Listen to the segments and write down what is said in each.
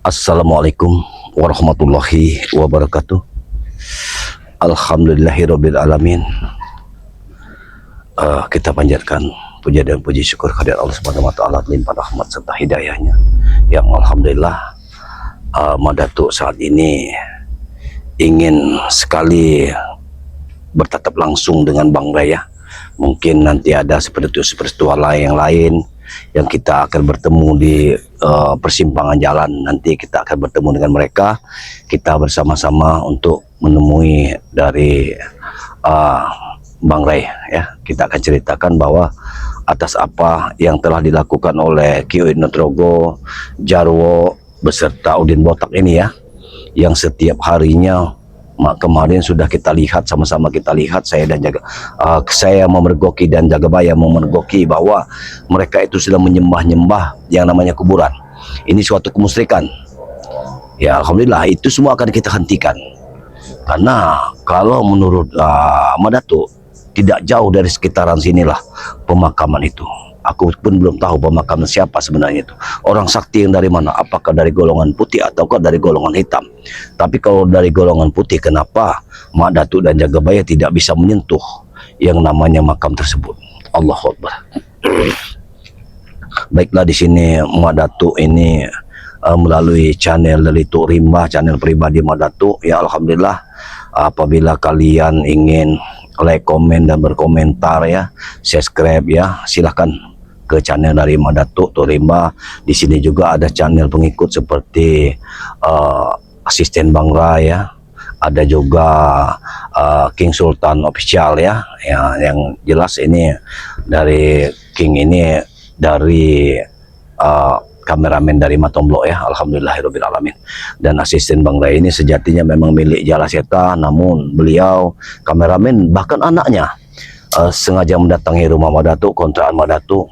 Assalamualaikum warahmatullahi wabarakatuh. Alhamdulillahirabbil alamin. Kita panjatkan puja dan puji syukur kehadirat Allah Subhanahu wa taala limpah rahmat serta hidayahnya. Yang alhamdulillah Madatuk saat ini ingin sekali bertatap langsung dengan Bang Raya. Mungkin nanti ada spiritual lain yang lain yang kita akan bertemu di persimpangan jalan. Nanti kita akan bertemu dengan mereka, kita bersama-sama untuk menemui dari Bang Ray ya. Kita akan ceritakan bahwa atas apa yang telah dilakukan oleh Kiai Nutrogo, Jarwo beserta Udin Botak ini ya, yang setiap harinya kemarin sudah kita lihat, sama-sama kita lihat, saya memergoki dan Jagabaya memergoki bahwa mereka itu sudah menyembah-nyembah yang namanya kuburan. Ini suatu kemusyrikan. Ya alhamdulillah itu semua akan kita hentikan. Karena kalau menurut Madatuk tidak jauh dari sekitaran sinilah pemakaman itu. Aku pun belum tahu pemakaman siapa sebenarnya itu. Orang sakti yang dari mana? Apakah dari golongan putih ataukah dari golongan hitam? Tapi kalau dari golongan putih, kenapa Mak Datuk dan Jagabaya tidak bisa menyentuh yang namanya makam tersebut? Allahu Akbar. Baiklah, di sini Mak Datuk ini melalui channel dari Tuk Rimba, channel pribadi Mak Datuk. Ya alhamdulillah, apabila kalian ingin like, komen dan berkomentar ya, subscribe ya, silahkan ke channel dari Madatuk Tuk Rimba. Di sini juga ada channel pengikut seperti asisten Bang Ray ya, ada juga King Sultan Official ya, yang jelas ini dari King ini dari kameramen dari Matomblok ya, alhamdulillahirabbil alamin. Dan asisten Bang Ray ini sejatinya memang milik Jalaseta, namun beliau kameramen bahkan anaknya sengaja mendatangi rumah Madatuk, kontrakan Madatuk,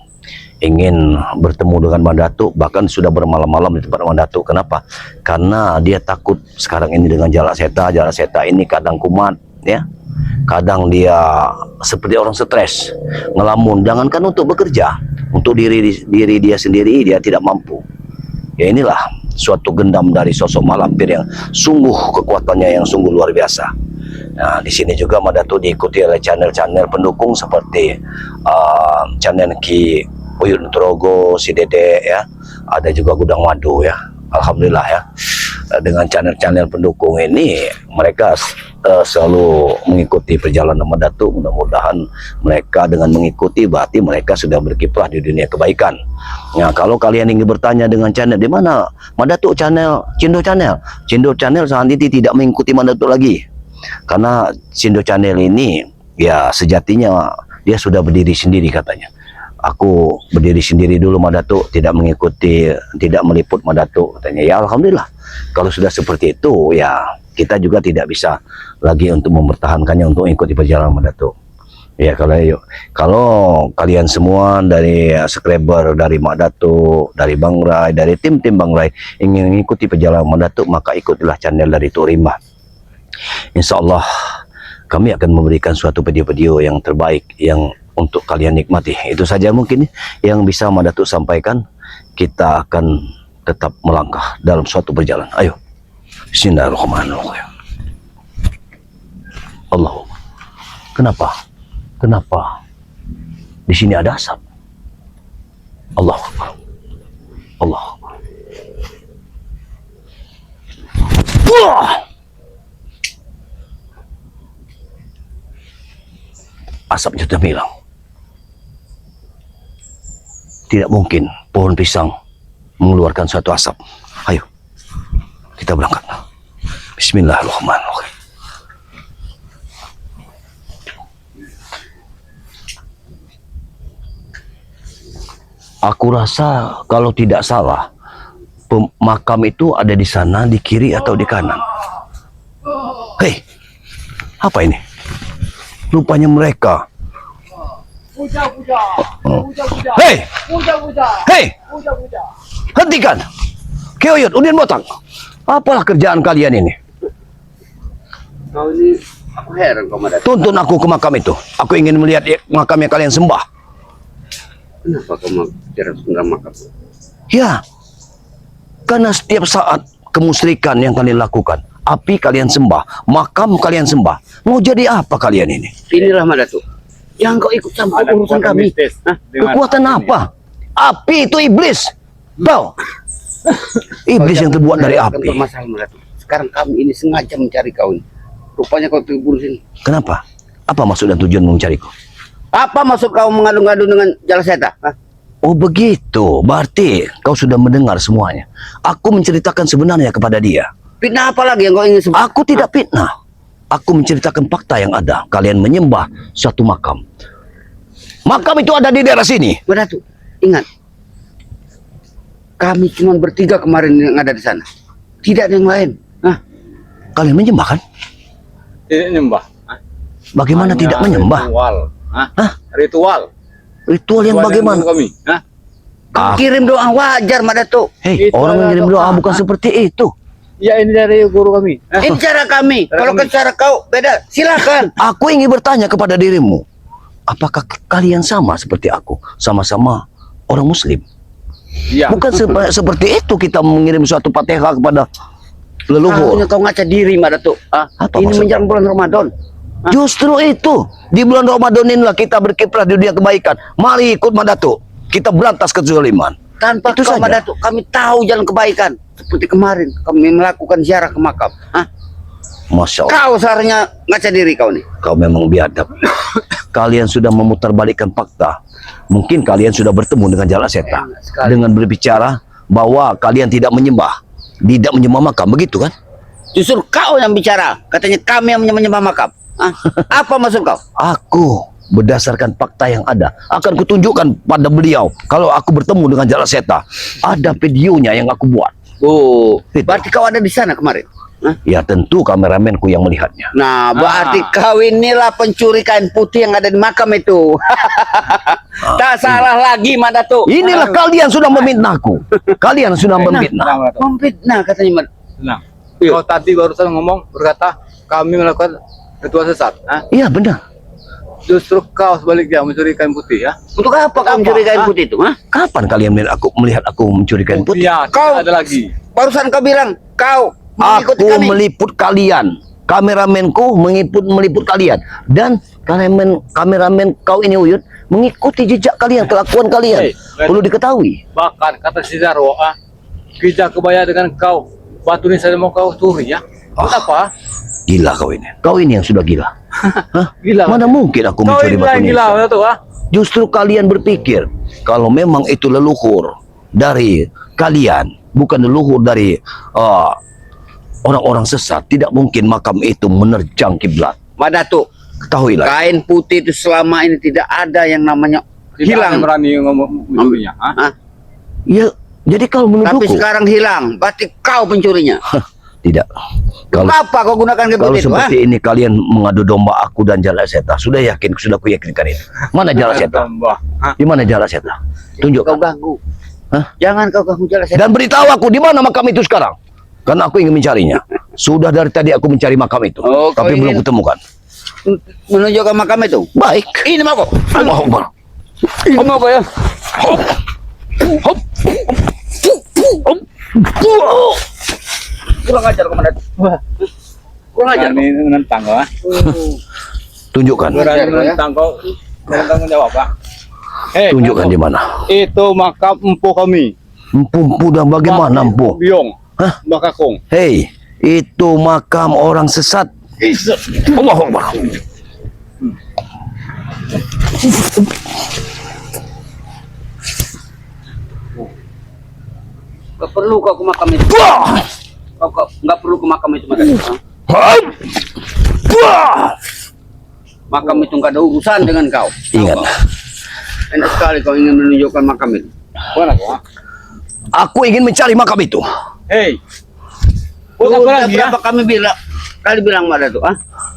ingin bertemu dengan Madatuk, bahkan sudah bermalam-malam di tempat Madatuk. Kenapa? Karena dia takut sekarang ini dengan Jalaseta. Jalaseta ini kadang kumat ya, kadang dia seperti orang stres, ngelamun. Jangankan untuk bekerja, untuk diri dia sendiri dia tidak mampu. Ya inilah suatu gendam dari sosok malampir yang sungguh kekuatannya yang sungguh luar biasa. Nah, di sini juga Madatuk diikuti oleh channel-channel pendukung seperti channel Ki Uyut Nutrogo, si Dede ya, ada juga Gudang Madu ya. Alhamdulillah ya, dengan channel-channel pendukung ini mereka selalu mengikuti perjalanan Madatuk. Mudah-mudahan mereka dengan mengikuti berarti mereka sudah berkiprah di dunia kebaikan. Nah, kalau kalian ingin bertanya dengan channel di mana Madatuk channel, Cindo channel saat ini tidak mengikuti Madatuk lagi, karena Cindo channel ini ya sejatinya dia sudah berdiri sendiri katanya. Aku berdiri sendiri dulu Madatuk, tidak mengikuti, tidak meliput Madatuk katanya. Ya alhamdulillah, kalau sudah seperti itu ya kita juga tidak bisa lagi untuk mempertahankannya untuk mengikuti perjalanan Madatuk. Ya kalau kalian semua dari subscriber dari Mak Datuk, dari Bang Ray, dari tim-tim Bang Ray ingin mengikuti perjalanan Madatuk, maka ikutilah channel dari Tuk Rimba. Insya Allah kami akan memberikan suatu video-video yang terbaik yang untuk kalian nikmati. Itu saja mungkin yang bisa Madatuk sampaikan. Kita akan tetap melangkah dalam suatu perjalanan. Ayo, bismillahirrahmanirrahim. Allah. Kenapa di sini ada asap? Allah. Wah! Asapnya sudah hilang. Tidak mungkin pohon pisang mengeluarkan suatu asap. Ayo, kita berangkat. Bismillahirrahmanirrahim. Aku rasa kalau tidak salah, makam itu ada di sana, di kiri atau di kanan. Hei, apa ini? Rupanya mereka. Hei, hentikan. Kiai Udin Botak, apalah kerjaan kalian ini? Kau ini, aku heran kau Madatuk. Tuntun aku ke makam itu. Aku ingin melihat makam yang kalian sembah. Kenapa kau tidak makam? Ya, Karena setiap saat kemusyrikan yang kalian lakukan, api kalian sembah, makam kalian sembah. Mau jadi apa kalian ini? Inilah Madatu. Yang kau ikut campur Ada urusan kekuatan kami. mistis dengan Kekuatan api ini. apa? Api itu iblis. Tahu? Iblis yang terbuat dari Bukan api. permasalahan Madatu. Sekarang kami ini sengaja mencari kau ini. Rupanya kau terbunuh sini. Kenapa? Apa maksud dan tujuan mencariku? Apa maksud kau mengadu-ngadu dengan Jalaseta? Hah? Oh begitu, berarti kau sudah mendengar semuanya. Aku menceritakan sebenarnya kepada dia. Fitnah apa lagi yang kau ingin sebut? Aku tidak fitnah. Aku menceritakan fakta yang ada. Kalian menyembah suatu makam. Makam itu ada di daerah sini. Madatu, ingat. Kami cuma bertiga kemarin yang ada di sana. Tidak ada yang lain. Hah? Kalian menyembah kan? Tidak menyembah. Hah? Bagaimana Hanya tidak menyembah? Ritual. Hah? Hah? Ritual. Ritual yang Ritual bagaimana? kami. Hah? Ah. Kirim doa wajar Madatu. Hei, Itu orang mengirim doa doa. bukan seperti itu. Ya ini dari guru kami. Hah? Ini cara kami. Cara Kalau kami. ke cara kau beda, silakan. Aku ingin bertanya kepada dirimu. Apakah kalian sama seperti aku? Sama-sama orang muslim. Iya. Bukan seperti itu kita mengirim suatu fatihah kepada leluhur. Harusnya kau ngaca diri Madatu. Ah, Apa ini maksudnya? menjelang bulan Ramadan. Justru itu. Di bulan Ramadan inilah kita berkiprah di dunia kebaikan. Mari ikut Madatu. Kita berantas kezaliman. Tanpa Itu kau saja. Madatu, kami tahu jalan kebaikan. Seperti kemarin kami melakukan ziarah ke makam. Hah? Masya Allah. Kau seharusnya ngaca diri kau nih. Kau memang biadab. Kalian sudah memutarbalikkan fakta. Mungkin kalian sudah bertemu dengan Jalaseta. Enak sekali. Dengan berbicara bahwa kalian tidak menyembah. Tidak menyembah makam. Begitu kan? Justru kau yang bicara. Katanya kami yang menyembah makam. Hah? Apa maksud kau? Aku berdasarkan fakta yang ada akan kutunjukkan pada beliau kalau aku bertemu dengan Jalaseta. Ada videonya yang aku buat. Oh, Itu. berarti kau ada di sana kemarin. Hah? Ya tentu kameramenku yang melihatnya. Nah, berarti kau inilah pencuri kain putih yang ada di makam itu. Tak salah lagi Madatu. Inilah kalian sudah memfitnahku. Kalian sudah memfitnah. Tenang, Madatu. Memfitnah katanya Mad. Tenang. Iya. Kau tadi barusan ngomong berkata kami melakukan ritual sesat. Hah? Iya benar. Justru kau sebaliknya mencuri kain putih ya. Untuk apa kau mencuri kain Hah? putih itu? Hah? Kapan kalian melihat aku mencuri kain putih? Ya, Kau- tidak ada lagi. Barusan kau bilang kau mengikuti Aku kami. meliput kalian. Kameramenku meliput kalian. Dan kameramen kau ini Uyut mengikuti jejak kalian, kelakuan kalian. Hei, baik. Perlu diketahui. Bahkan kata si Jarwo, kita kebaya dengan kau. Batu ini saya mau kau curi ya. Kenapa? Gila kau ini. Kau ini yang sudah gila. Hah? Gila. Mana mungkin aku Kau mencuri ini batu yang ini? gila, Madatu, Justru kalian berpikir kalau memang itu leluhur dari kalian, bukan leluhur dari orang-orang sesat, tidak mungkin makam itu menerjang kiblat. Madatu, Ketahuilah. kain putih itu selama ini tidak ada yang namanya Tidak ada hilang. yang berani ngomong mencurinya. Hah? Ya, jadi kalau Tapi menuduhku sekarang hilang. Berarti kau pencurinya. tidak. Kalau Apa kau gunakan kain kalau putih itu? seperti ini kalian mengadu domba aku dan Jalaseta, sudah aku yakinkan itu. Mana Jalaseta? Tambah. Hah? Di mana Jalaseta? Kau Tunjukkan. ganggu. Hah? Jangan kau ganggu jalan saya. Dan beritahu aku di mana makam itu sekarang. Karena aku ingin mencarinya. Sudah dari tadi aku mencari makam itu, Oh, kau tapi belum ingin- kutemukan. Menunjukkan makam itu. Baik. Ini mau kau. Allahu Akbar. Ini mau kau ya. Hop. Hop. Hop. Kurang ajar kau Madatu. Kurang ajar. Berani menentang kau. Tunjukkan. Ajar Berani kau ya. menentang kau. Menentang menjawab Pak. Hei, Tunjukkan di mana. Itu makam empu kami. Empu dan bagaimana empu? Biong. Hah? Bakakung. Hei, itu makam orang sesat. Allahu Akbar. Gak perlu kau ke makam itu. Wah! Kau nggak perlu ke makam itu Madatu. Hop. Wah! Makam itu nggak ada urusan dengan kau. Ingat, Enak sekali kau ingin menunjukkan makam itu. Mana kau? aku ingin mencari makam itu. Hei. Sudah Apa lagi ya? berapa kali bilang Madatu,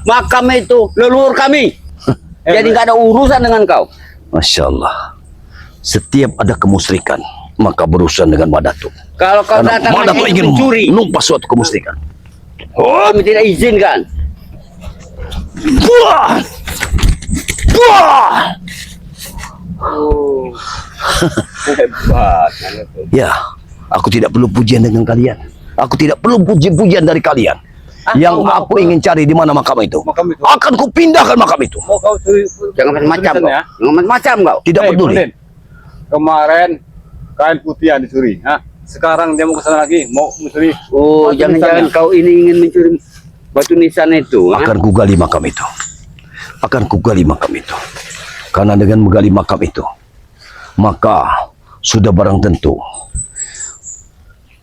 makam itu leluhur kami. Jadi nggak ada urusan dengan kau. Masya Allah. Setiap ada kemusyrikan, maka berurusan dengan Madatu. Kalau kau Karena datang Madatu lagi ingin mencuri, menumpas suatu kemusyrikan. kami tidak izinkan. Wah! Wah! Oh. Hebat. Madatu. Ya, Aku tidak perlu pujian dengan kalian. Aku tidak perlu puji-pujian dari kalian. Yang mau aku ingin cari di mana makam itu. Makam itu. Akan kupindahkan makam itu. Mau kau curi? Jangan macam-macam kau. ya. Jangan macam-macam kau. Tidak Hei, peduli. Martin. Kemarin kain putih yang dicuri. Hah? Sekarang dia mau ke sana lagi, mau mencuri. Oh, batu jangan-jangan nisannya. kau ini ingin mencuri batu nisan itu. ha? Akan kugali makam itu. Akan kugali makam itu. Karena dengan menggali makam itu, maka sudah barang tentu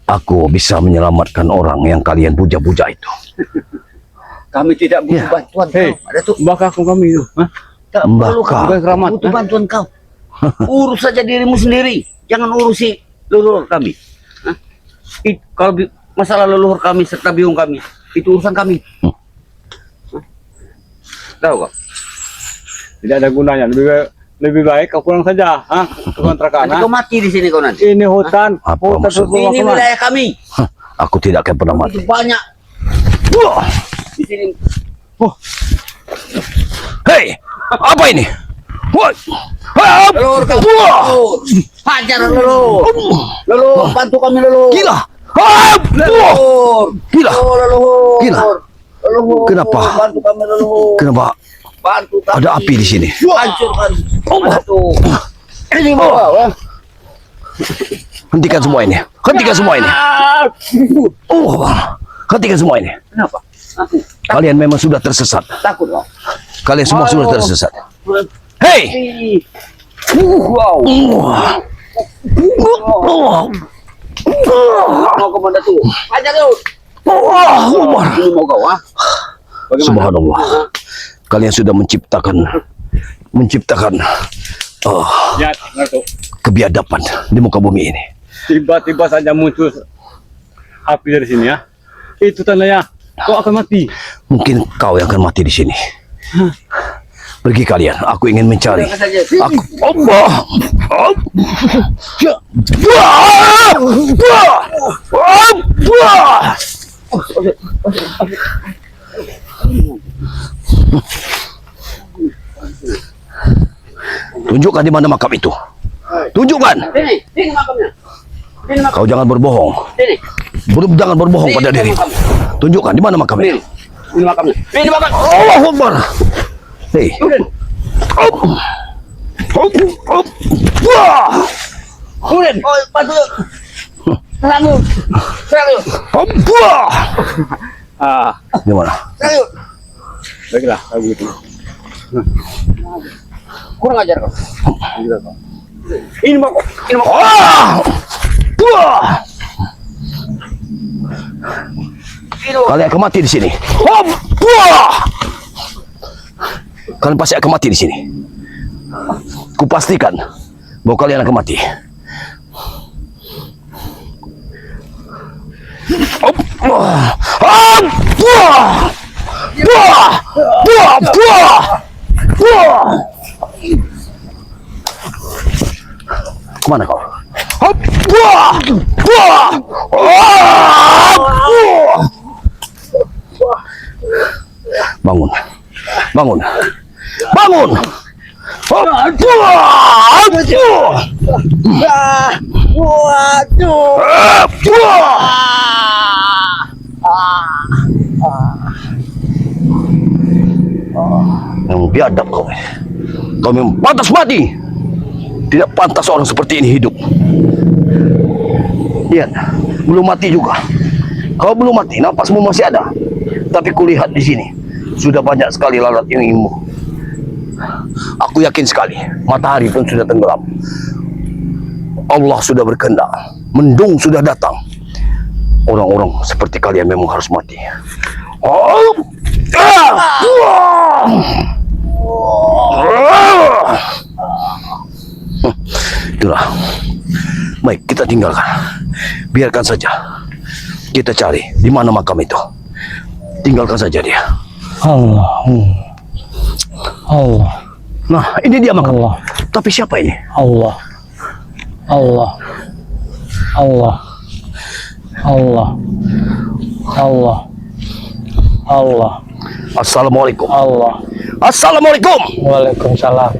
aku bisa menyelamatkan orang yang kalian puja-puja itu. Kami tidak butuh Ya. bantuan Hei, kau. Ada tuh. bakal aku kami itu. Hah? Tak perlu Mbak, kau. bukan keramat, Butuh ha? bantuan kau. Urus saja dirimu sendiri. Jangan urusi leluhur kami. Hah? Kalau masalah leluhur kami serta biung kami, itu urusan kami. Hah? Tahu kau? Tidak ada gunanya. Lebih baik kau pulang saja. Hah? Ke kontrakan. Nanti Hah? kau mati di sini kau nanti. Ini hutan. Apa Hutan maksudnya? Ini wilayah kami. Hah, aku tidak akan pernah mati. Itu banyak Wah, di sini. hei, apa ini? Wah, ah, Leluhur kau. wah, Hajar leluhur. Leluhur, bantu kami leluhur. gila. Ah, wah, Leluhur. gila. Oh, leluhur. Gila. Leluhur. Kenapa? Bantu kami leluhur. Kenapa Bantu kami. ada api di sini? Hancurkan. Oh. Mana tuh? Ini bawa. Hentikan semua ini. Hentikan semua ini. Oh, hentikan semua ini. Kenapa? Aku Kalian memang sudah tersesat. takut kok. Kalian semua sudah tersesat. Hei! Wow. Oh, Mau kemana tuh? Hajar tuh. Umar. Ini mau kau ah? Subhanallah. Kalian sudah menciptakan Ya, ngerti. kebiadaban di muka bumi ini. Tiba-tiba saja muncul api dari sini ya. Itu tandanya kau akan mati. Mungkin kau yang akan mati di sini. Pergi kalian. Aku ingin mencari. Berangkat saja. Aku Allah. Tunjukkan di mana makam itu. Tunjukkan. Sini makamnya. Sini makam. Kau jangan berbohong. Sini. Jangan berbohong pada Sini diri. makamnya. Tunjukkan di mana makam Sini. itu. Sini makamnya. Sini makam. Allahu Akbar. Hei. Kemudian. Wah. Kemudian. Oh, bantu. Serang lu. Serang lu. Wah. Ah, Gimana? Serang lu. baiklah kalau begitu. Kurang ajar kau. Gila, Pak. Ini makam. Ini makam. Wah. Wah. Ini makam. Kalian akan mati di sini. Wah. Kalian pasti akan mati di sini. Kupastikan bahwa kalian akan mati. Wah. Wah. Wah. Wah. Wah. Wah. Kemana kau? Wah. Wah. Wah. Bangun. Bangun. Bangun. Waduh. Yang biadab kau. Kau memang pantas mati. Tidak pantas orang seperti ini hidup. Lihat, belum mati juga. Kau belum mati, napasmu masih ada. Tapi kulihat di sini sudah banyak sekali lalat ilmu. Aku yakin sekali, matahari pun sudah tenggelam. Allah sudah berkehendak, mendung sudah datang. Orang-orang seperti kalian memang harus mati. Oh. Itulah. Baik, kita tinggalkan. Biarkan saja. Kita cari di mana makam itu. Tinggalkan saja dia. Allah. Allah. Nah, ini dia makam. Allah. Tapi siapa ini? Allah. Allah. Allah. Allah. Allah. Allah. Assalamualaikum. Allah. Assalamualaikum. Waalaikumsalam.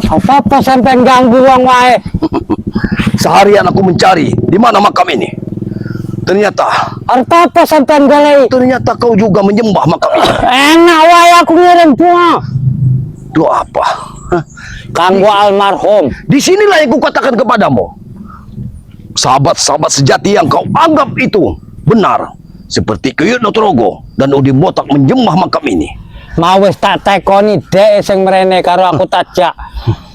Apa-apa sampai ganggu wong wae. Seharian aku mencari di mana makam ini. Ternyata Apa sampean golek? kau juga menyembah makam ini. Enak wae aku ngirim doa. Doa apa? Hah? Kanggo almarhum. Di sinilah yang kukatakan kepadamu. Sahabat-sahabat sejati yang kau anggap itu benar, seperti Kuyut Notorogo dan Udi Botak menyembah makam ini. Mau wis tak tekoni dek sing mrene karo aku tajak.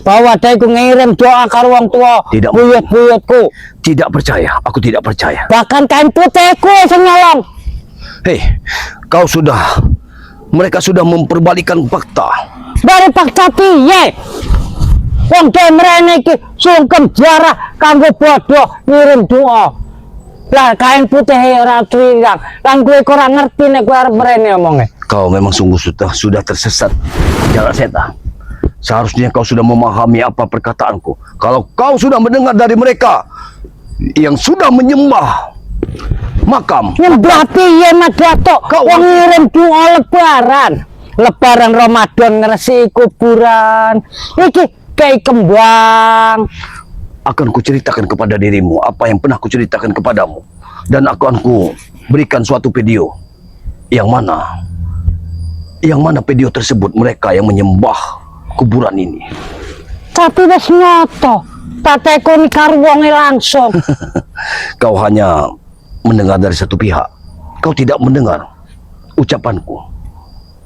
Bahwa dek ku ngirim doa karo wong tua. Tidak. Buyut-buyutku. Tidak percaya, aku tidak percaya. Bahkan kain putihku sing nyolong. Hei, mereka sudah memperbalikan fakta. Dari fakta piye? Wong dek mrene iki sungkem jarah kanggo bodoh ngirim doa. Lah kain putih ora triwang. Lan kowe ora ngerti nek kowe arep mrene omonge. Kau memang sungguh sudah tersesat, Jalan Setan. Seharusnya kau sudah memahami apa perkataanku. Kalau kau sudah mendengar dari mereka yang sudah menyembah makam, Nyembah piye Madato? Kau- Wong ngirim doa lebaran. Lebaran Ramadan ngresi kuburan. Iki kayak kembang. akan kuceritakan kepada dirimu apa yang pernah kuceritakan kepadamu, dan akan ku berikan suatu video yang mana video tersebut mereka yang menyembah kuburan ini. Tapi wis nyoto. Tak tekoni karo wonge langsung. Kau hanya mendengar dari satu pihak. Kau tidak mendengar ucapanku.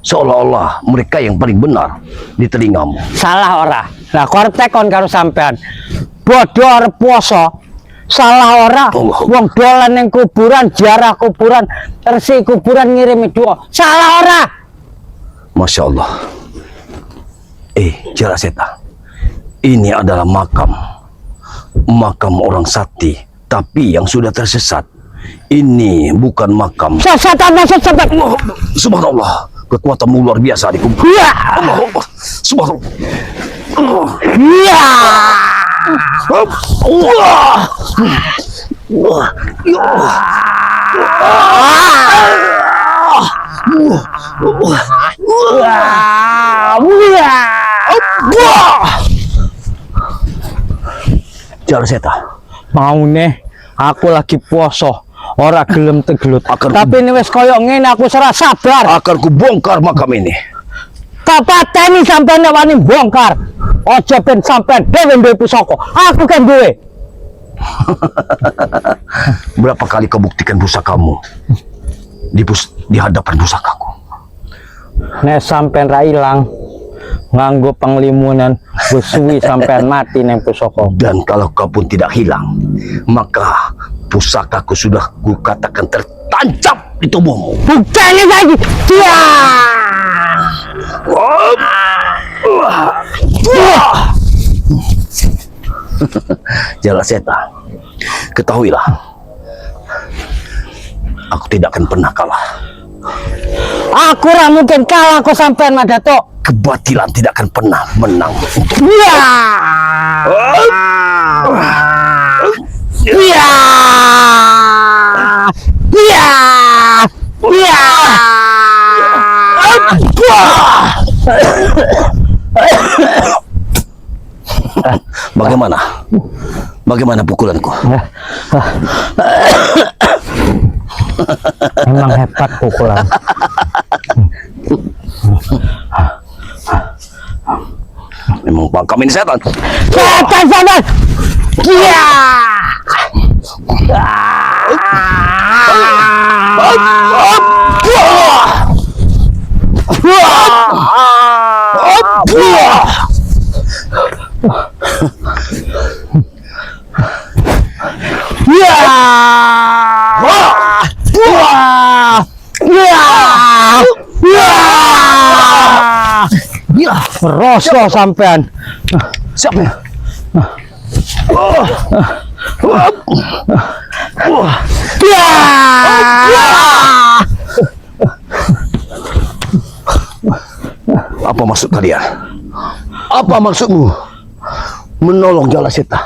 Seolah-olah mereka yang paling benar di telingamu. Salah ora. Lah kok arep tekon karo sampean. Bodoh arep poso. Salah ora. Allah. Wong dolan ning kuburan, jarah kuburan, resi kuburan ngirimi doa. Salah ora. Masya Allah. Jalan Setan, ini adalah makam orang sakti, tapi yang sudah tersesat. Ini bukan makam. Sesatan maksud sampean. Subhanallah, kekuatanmu luar biasa di kubur. Iya. Allah Akbar. Subhanallah. Iya. Allah. Allah. Ya Allah. Jalan Setan, Mau nih, aku lagi poso. Ora gelem tegelut. Tapi ini wis koyo ngene aku ora sabar. akan kubongkar makam ini. Tak pateni sampean nek wani bongkar. Aja ben sampean dhewe duwe pusaka. Aku kan duwe. Berapa kali kau buktikan pusakamu di hadapan pusakaku? Nek sampean ra ilang nganggo penglimunan wis suwi sampean mati neng pusaka. Dan kalau kau pun tidak hilang, maka pusakaku sudah kukatakan tertancap di tubuhmu. Buktine lagi. Dia. Jalan Setan, ketahuilah, aku tidak akan pernah kalah. Aku ora mungkin kalah kok sampean Madato. Kebatilan tidak akan pernah menang untuk Iya. Iya. Iya. Iya. Bagaimana pukulanku? Memang hebat pukulan. Memang makam ini setan. Setan. Iya. Rosok sampean. Siapa ya? Apa maksud kalian? Apa maksudmu menolong Jalan Setan?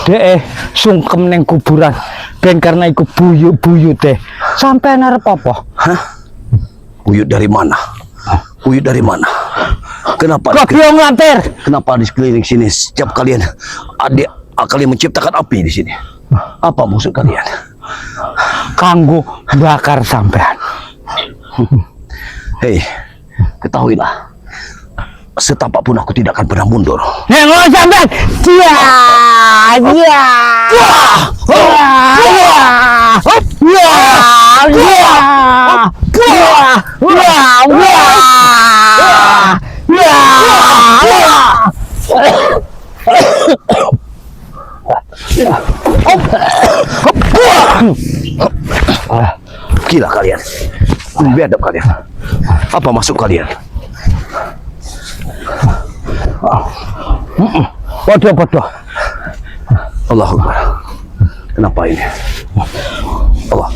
Dek sungkem neng kuburan ben karena iku buyut deh. Sampean arep apa? Hah? Buyut dari mana? Buyut dari mana? Kenapa? Kok biong lampir? Kenapa di sekeliling sini setiap kalian kalian menciptakan api di sini? Apa maksud kalian? Kanggo bakar sampean. Hei, ketahuilah, setapak pun aku tidak akan pernah mundur. Nengok sampean. Dia. Gila kalian. Biadab kalian. Apa maksud kalian? Bodoh. Allahu Akbar. Kenapa ini? Allah.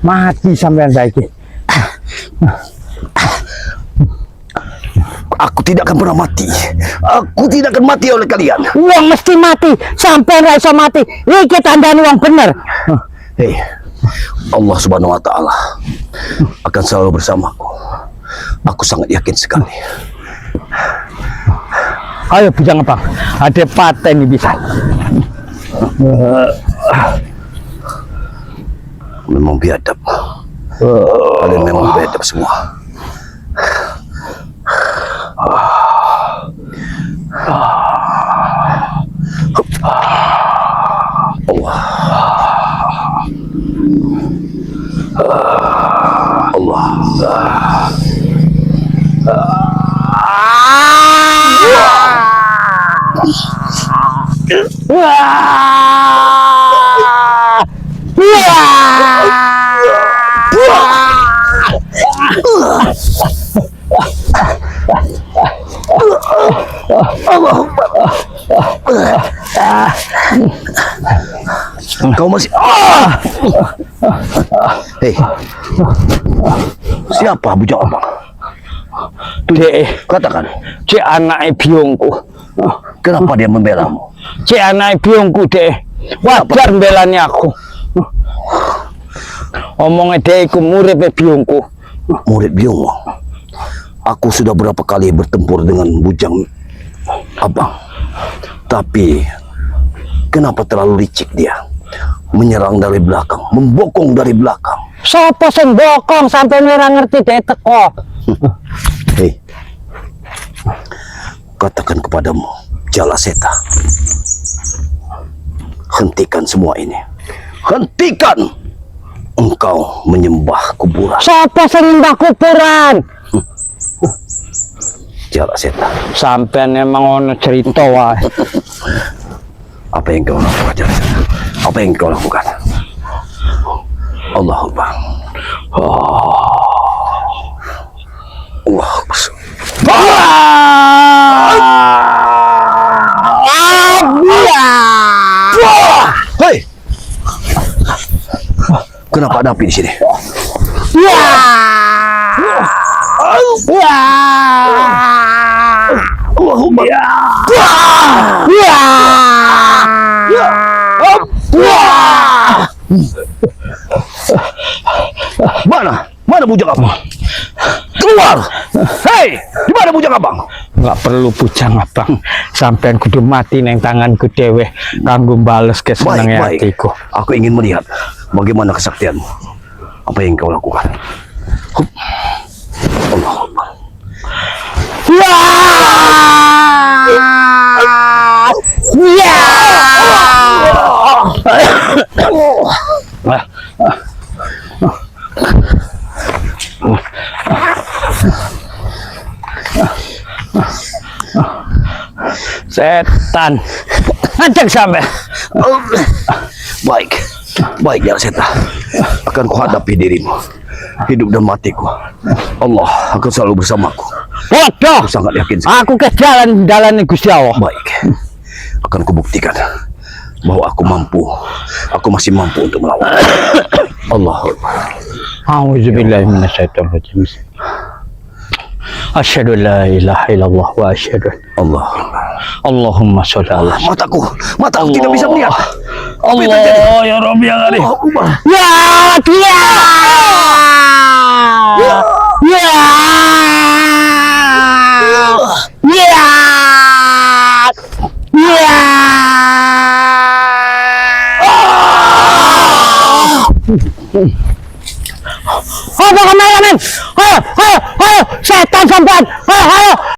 Mati sampean saiki. Aku tidak akan pernah mati. Aku tidak akan mati oleh kalian. Uang mesti mati, sampean ra iso mati. Iki tandane wong bener. Hei, Allah Subhanahu wa taala akan selalu bersamaku. Aku sangat yakin sekali. Ayo bujang Abang, ada paten bisa. Memang biadab. Kalian memang biadab semua. Kau masih Hei, siapa bujang Abang? Dek, Katakan, cek anake biungku. kenapa dia membelamu? Cek anake biungku, Dek. Wajar mbelani aku. Omongnya dek iku murid biungku. Murid biungmu. Aku sudah berapa kali bertempur dengan bujang Abang, tapi kenapa terlalu licik dia? Menyerang dari belakang, membokong dari belakang. Sopo sing bokong sampai ora ngerti dek teko. Hei, katakan kepadamu, Jalaseta, hentikan semua ini. Hentikan! Engkau menyembah kuburan. Sopo sing nyembah kuburan? Jalaseta, Sampean emang ono cerita wae. apa yang kau lakukan, Jalaseta? Apa yang kau lakukan? Allahu Akbar. Allahu Akbar. Hei! Kenapa ada api di sini? Allahumma. Mana bujang Abang? Keluar! Hei, di mana bujang Abang? Nggak perlu bujang Abang, sampean kudu mati neng tanganku dewe kanggo bales kesenangan Baik, hatiku. aku ingin melihat bagaimana kesaktianmu. Apa yang kau lakukan? Hup. Allahu Akbar. Setan, ajak sampai. Baik, baik Jalaseta. Akan kuhadapi dirimu, hidup dan matiku. Allah akan selalu bersamaku. Bodoh, Aku sangat yakin sekali. aku ke jalan Gusti Allah. Baik, akan kubuktikan bahwa aku masih mampu untuk melawan. Allah. A'udzubillahi minasyaitonirrajim. Asyhadu an la ilaha illallah wa asyhadu Allah. Allahumma sholli ala Mataku tidak bisa melihat. Allah ya Rabbi ya Karim. Ya dia. Ya. Ya. Ya. Apa kamu